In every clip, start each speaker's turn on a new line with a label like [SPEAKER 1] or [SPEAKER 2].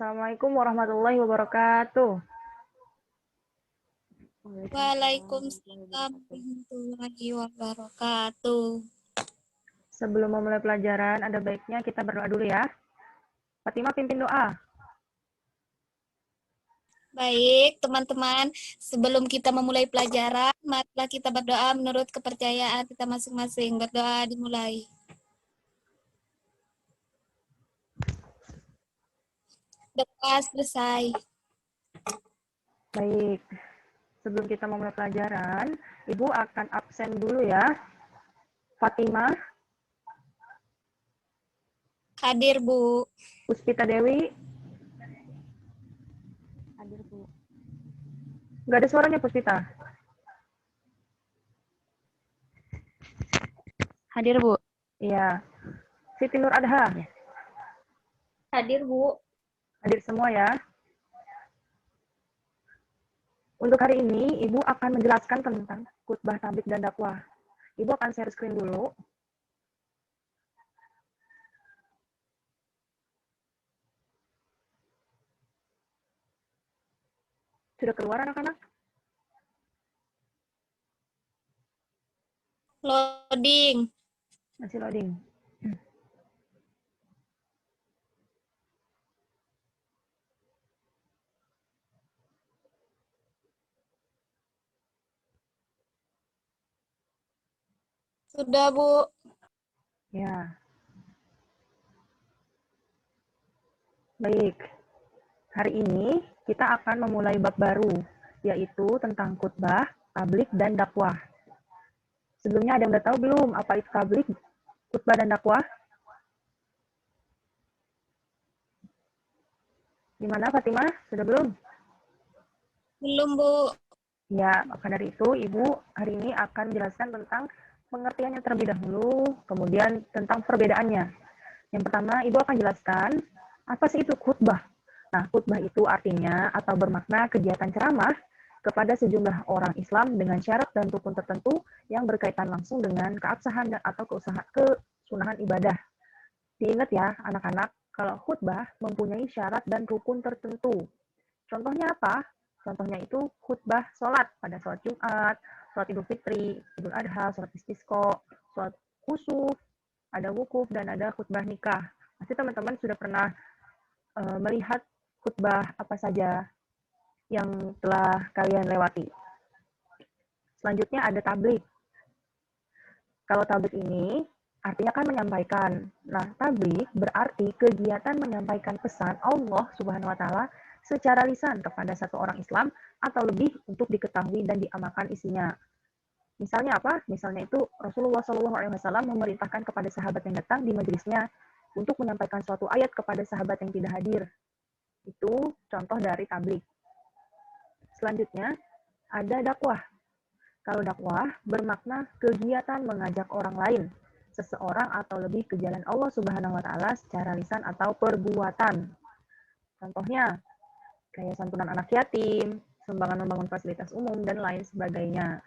[SPEAKER 1] Assalamualaikum warahmatullahi wabarakatuh.
[SPEAKER 2] Waalaikumsalam warahmatullahi wabarakatuh.
[SPEAKER 1] Sebelum memulai pelajaran, ada baiknya kita berdoa dulu ya. Fatimah pimpin doa.
[SPEAKER 2] Baik, teman-teman, sebelum kita memulai pelajaran, marilah kita berdoa menurut kepercayaan kita masing-masing. Berdoa dimulai. Doa selesai.
[SPEAKER 1] Baik, sebelum kita memulai pelajaran, Ibu akan absen dulu ya. Fatimah,
[SPEAKER 2] Hadir, Bu.
[SPEAKER 1] Puspita Dewi. Hadir, Bu. Nggak ada suaranya, Puspita.
[SPEAKER 3] Hadir, Bu.
[SPEAKER 1] Iya. Siti Nur Adha.
[SPEAKER 3] Hadir, Bu.
[SPEAKER 1] Hadir semua ya. Untuk hari ini, Ibu akan menjelaskan tentang khutbah tabligh dan dakwah. Ibu akan share screen dulu. Sudah keluar anak-anak?
[SPEAKER 2] Loading.
[SPEAKER 1] Masih loading.
[SPEAKER 2] Sudah, Bu.
[SPEAKER 1] Ya. Baik. Hari ini kita akan memulai bab baru, yaitu tentang khutbah, tabligh, dan dakwah. Sebelumnya ada yang udah tahu belum apa itu tabligh, khutbah, dan dakwah? Gimana Fatimah? Sudah belum?
[SPEAKER 2] Belum, Bu.
[SPEAKER 1] Ya, maka dari itu Ibu hari ini akan menjelaskan tentang pengertiannya terlebih dahulu, kemudian tentang perbedaannya. Yang pertama, Ibu akan jelaskan apa sih itu khutbah. Nah, khutbah itu artinya atau bermakna kegiatan ceramah kepada sejumlah orang Islam dengan syarat dan rukun tertentu yang berkaitan langsung dengan keabsahan atau kesunahan ibadah. Diingat ya, anak-anak, kalau khutbah mempunyai syarat dan rukun tertentu. Contohnya apa? Contohnya itu khutbah sholat pada sholat Jumat, sholat Idul Fitri, Idul Adha, sholat istisqa, sholat khusuf, ada wukuf, dan ada khutbah nikah. Pasti teman-teman sudah pernah melihat khutbah apa saja yang telah kalian lewati. Selanjutnya ada tabligh. Kalau tabligh ini artinya kan menyampaikan. Nah, tabligh berarti kegiatan menyampaikan pesan Allah Subhanahu wa taala secara lisan kepada satu orang Islam atau lebih untuk diketahui dan diamalkan isinya. Misalnya apa? Misalnya itu Rasulullah SAW memerintahkan kepada sahabat yang datang di majelisnya untuk menyampaikan suatu ayat kepada sahabat yang tidak hadir. Itu contoh dari tabligh. Selanjutnya ada dakwah. Kalau dakwah bermakna kegiatan mengajak orang lain, seseorang atau lebih ke jalan Allah Subhanahu wa taala secara lisan atau perbuatan. Contohnya kayak santunan anak yatim, sumbangan membangun fasilitas umum dan lain sebagainya.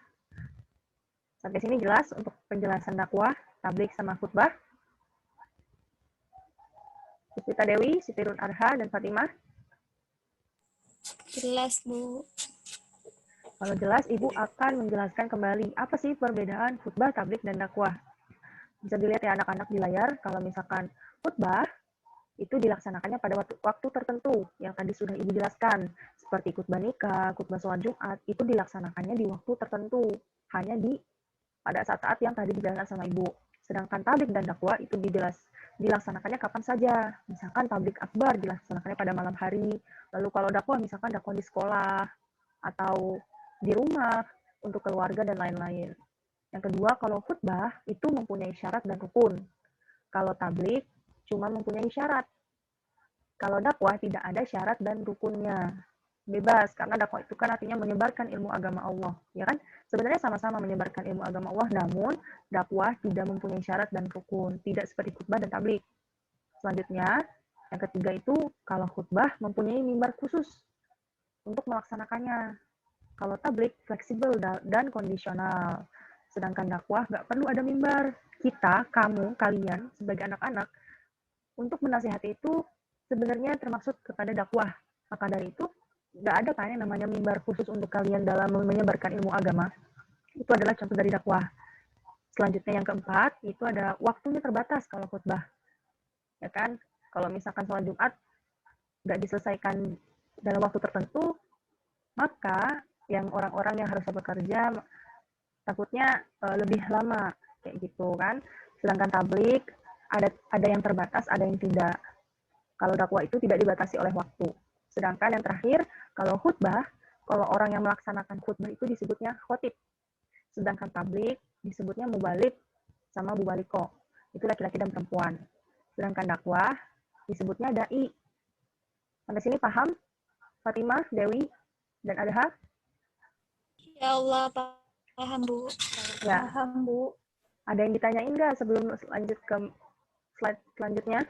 [SPEAKER 1] Sampai sini jelas untuk penjelasan dakwah, tabligh sama khutbah. Puspita Dewi, Siti Nur Adha, dan Fatimah.
[SPEAKER 2] Jelas, Bu.
[SPEAKER 1] Kalau jelas, Ibu akan menjelaskan kembali apa sih perbedaan khutbah, tabligh, dan dakwah. Bisa dilihat ya anak-anak di layar, kalau misalkan khutbah itu dilaksanakannya pada waktu tertentu yang tadi sudah Ibu jelaskan, seperti khutbah nikah, khutbah sholat Jumat, itu dilaksanakannya di waktu tertentu, hanya pada saat-saat yang tadi dijelaskan sama Ibu. Sedangkan tabligh dan dakwah itu dilaksanakannya kapan saja. Misalkan tabligh akbar dilaksanakannya pada malam hari, lalu kalau dakwah misalkan dakwah di sekolah atau di rumah untuk keluarga dan lain-lain. Yang kedua, kalau khutbah itu mempunyai syarat dan rukun. Kalau tabligh cuma mempunyai syarat. Kalau dakwah tidak ada syarat dan rukunnya. Bebas, karena dakwah itu kan artinya menyebarkan ilmu agama Allah. Ya kan? Sebenarnya sama-sama menyebarkan ilmu agama Allah, namun dakwah tidak mempunyai syarat dan rukun. Tidak seperti khutbah dan tabligh. Selanjutnya, yang ketiga itu kalau khutbah mempunyai mimbar khusus untuk melaksanakannya. Kalau tabligh fleksibel dan kondisional. Sedangkan dakwah nggak perlu ada mimbar. Kita, kamu, kalian sebagai anak-anak untuk menasihati itu sebenarnya termaksud kepada dakwah. Maka dari itu, nggak ada kan yang namanya mimbar khusus untuk kalian dalam menyebarkan ilmu agama. Itu adalah contoh dari dakwah. Selanjutnya yang keempat, itu ada waktunya terbatas kalau khutbah. Ya kan? Kalau misalkan sholat Jumat nggak diselesaikan dalam waktu tertentu, maka yang orang-orang yang harusnya bekerja takutnya lebih lama kayak gitu kan. Sedangkan tablik ada yang terbatas, ada yang tidak. Kalau dakwah itu tidak dibatasi oleh waktu. Sedangkan yang terakhir, kalau khutbah, kalau orang yang melaksanakan khutbah itu disebutnya khotib. Sedangkan tablik disebutnya mubalik sama mubaliko. Itu laki-laki dan perempuan. Sedangkan dakwah disebutnya dai. Sampai sini paham? Fatimah, Dewi, dan Adha?
[SPEAKER 2] Ya Allah, paham Bu.
[SPEAKER 1] Ya.
[SPEAKER 3] Paham, Bu.
[SPEAKER 1] Ada yang ditanyain nggak sebelum lanjut ke slide selanjutnya?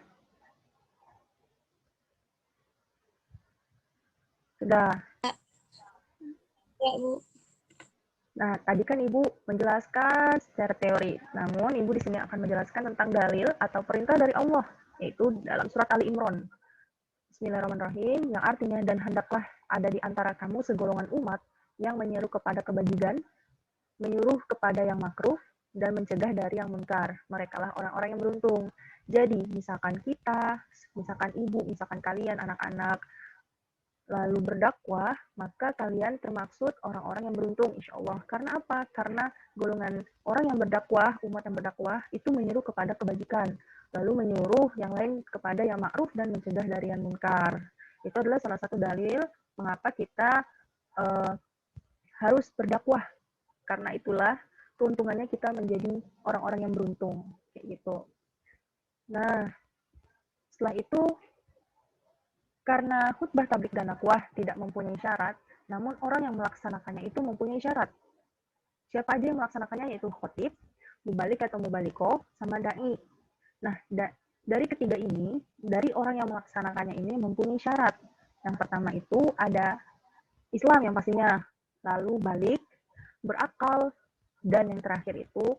[SPEAKER 1] Sudah.
[SPEAKER 2] Ya Bu.
[SPEAKER 1] Nah, tadi kan Ibu menjelaskan secara teori. Namun, Ibu di sini akan menjelaskan tentang dalil atau perintah dari Allah, yaitu dalam surat Ali Imran. Bismillahirrahmanirrahim, yang artinya, dan hendaklah ada di antara kamu segolongan umat yang menyeru kepada kebajikan, menyuruh kepada yang makruh, dan mencegah dari yang munkar. Merekalah orang-orang yang beruntung. Jadi, misalkan kita, misalkan Ibu, misalkan kalian, anak-anak, lalu berdakwah, maka kalian termaksud orang-orang yang beruntung, insya Allah. Karena apa? Karena golongan orang yang berdakwah, umat yang berdakwah, itu menyeru kepada kebajikan, lalu menyuruh yang lain kepada yang ma'ruf dan mencegah dari yang munkar. Itu adalah salah satu dalil mengapa kita harus berdakwah. Karena itulah keuntungannya kita menjadi orang-orang yang beruntung, kayak gitu. Nah, setelah itu, karena khutbah, tablik, dan dakwah tidak mempunyai syarat, namun orang yang melaksanakannya itu mempunyai syarat. Siapa aja yang melaksanakannya, yaitu khotib, mubalik atau mubaliko, sama da'i. Nah, dari ketiga ini, dari orang yang melaksanakannya ini mempunyai syarat. Yang pertama itu ada Islam yang pastinya, lalu balik, berakal, dan yang terakhir itu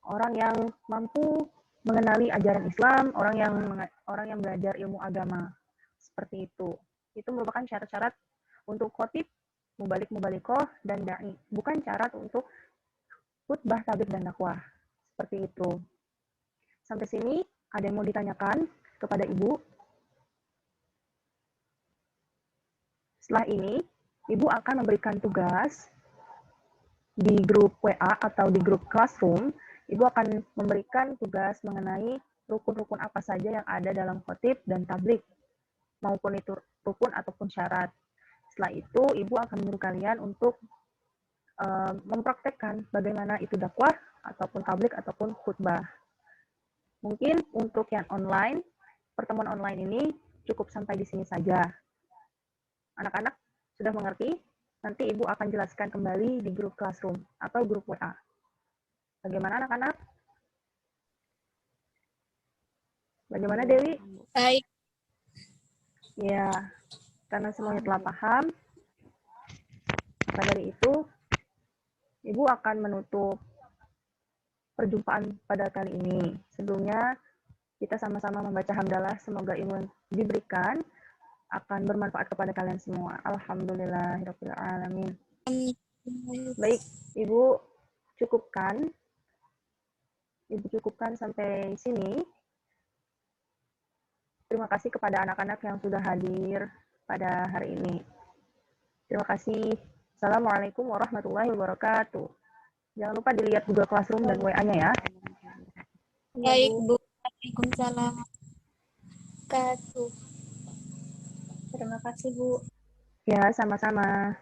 [SPEAKER 1] orang yang mampu mengenali ajaran Islam, orang yang belajar ilmu agama. Seperti itu. Itu merupakan syarat-syarat untuk khotib, mubalikoh, dan da'i. Bukan syarat untuk khutbah, tabligh, dan dakwah. Seperti itu. Sampai sini, ada yang mau ditanyakan kepada Ibu? Setelah ini, Ibu akan memberikan tugas di grup WA atau di grup Classroom. Ibu akan memberikan tugas mengenai rukun-rukun apa saja yang ada dalam khotib dan tabligh, maupun itu rukun ataupun syarat. Setelah itu, Ibu akan menyuruh kalian untuk mempraktekkan bagaimana itu dakwah, ataupun tabligh, ataupun khutbah. Mungkin untuk yang online, pertemuan online ini cukup sampai di sini saja. Anak-anak sudah mengerti? Nanti Ibu akan jelaskan kembali di grup Classroom atau grup WA. Bagaimana anak-anak? Bagaimana Dewi?
[SPEAKER 2] Baik.
[SPEAKER 1] Ya, karena semuanya telah paham, maka dari itu, Ibu akan menutup perjumpaan pada kali ini. Sebelumnya, kita sama-sama membaca hamdalah, semoga ilmu yang diberikan akan bermanfaat kepada kalian semua. Alhamdulillahirabbil alamin. Baik, Ibu cukupkan. Ibu cukupkan sampai sini. Terima kasih kepada anak-anak yang sudah hadir pada hari ini. Terima kasih. Assalamualaikum warahmatullahi wabarakatuh. Jangan lupa dilihat Google Classroom dan WA-nya ya.
[SPEAKER 2] Baik Bu. Waalaikumsalam.
[SPEAKER 3] Terima kasih, Bu.
[SPEAKER 1] Ya, sama-sama.